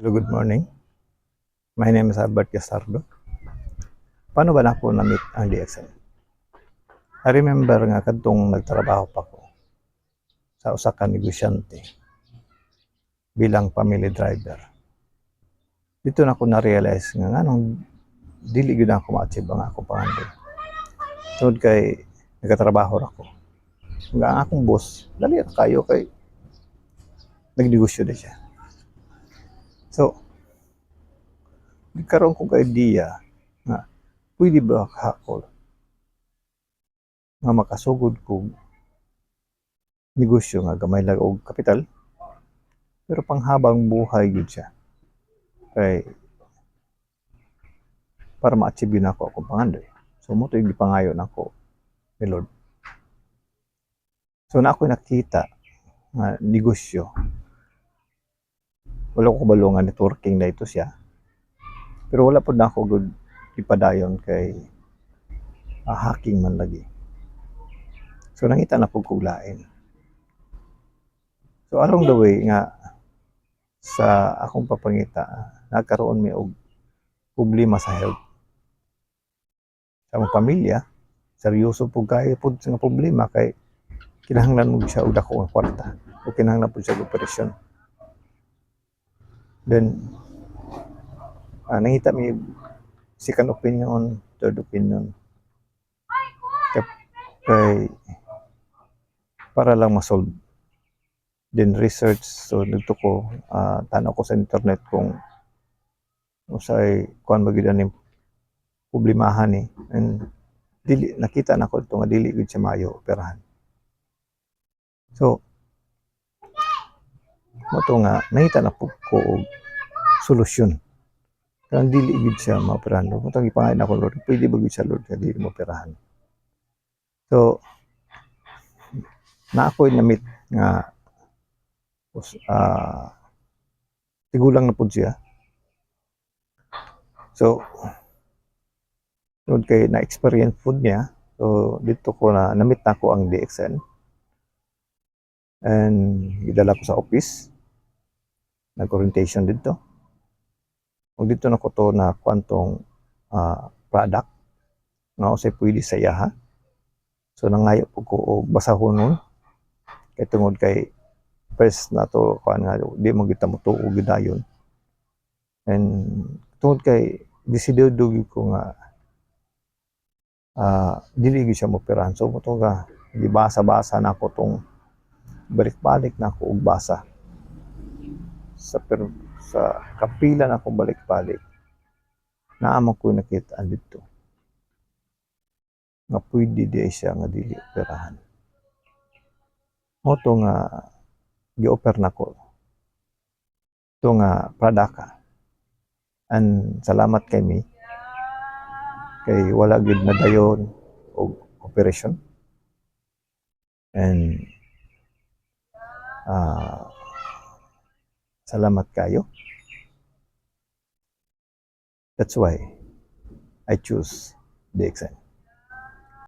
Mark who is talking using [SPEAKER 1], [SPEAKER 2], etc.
[SPEAKER 1] Hello, good morning. My name is Albert Gastardo. Paano ba na ako na-meet ang DXN? I remember nga kadtong nagtrabaho pa ko sa usa ka negosyante bilang family driver. Dito na ko na-realize nga nganong dili gyud ako ma-achieve ang akong pangandoy. Tungod kay nagatrabaho ra ko. Nga ang akong boss, dali ra kayo kay nagnegosyo na siya. So, nagkaroon ko ka idea nga pwede ba ako nga makasugod ko negosyo nga gamay lang og kapital pero panghabang buhay gyud siya kay para ma-achieve yun ako akong pangandoy. So mo to yung gipangayo nako ni Lord. So na ako nakita nga negosyo, wala ko kabalo nga networking na ito siya, pero wala po na ako good ipadayon kay hacking man lagi. So nangita na po kuglain. So along the way nga sa akong papangita, nagkaroon mi og problema sa health. Sa akong pamilya, seryoso po kayo po sa problema kay kinahanglan mo siya og dako nga kwarta o kinahanglan po siya og operasyon. Then nangita mi second opinion, third opinion kay para lang ma-solve. Then research, so dito ko tanaw ko sa internet kung usay kuan ba gyud ani problemahan ni, and dili nakita na ko ito nga dili gyud siya maayo operahan. So moto nga nahita na po ko og solusyon kaya dili gyud siya maoperahan. Moto gipangayo na ko, Lord, pwede ba gyud siya, Lord, kaya dili maoperahan. So na ako'y na-meet nga tigulang na po siya. So tungod kay na-experience po niya, so dito ko na-meet na ko ang DXN and idala ko sa office, nag-orientation dito. O dito na ko to na kwantong product nga usay pwede sa iyaha. So nangayo po ko og basahon nun kay tungod kay first na to kuan nga di mo kita mo tuog gidayon, and tungod kay desidido ko nga dili gyud siya maoperahan. So mo to nga gibasa-basa na ko tong balik-balik na ko og basa sa kapila na ko balik-balik naamang ko nakita dito nga pwede di siya nga dili operahan. Mo to nga gi-offer na ko ito nga product and salamat kay mi kay wala gyud na dayon og operation, and salamat kayo. That's why I choose DXN.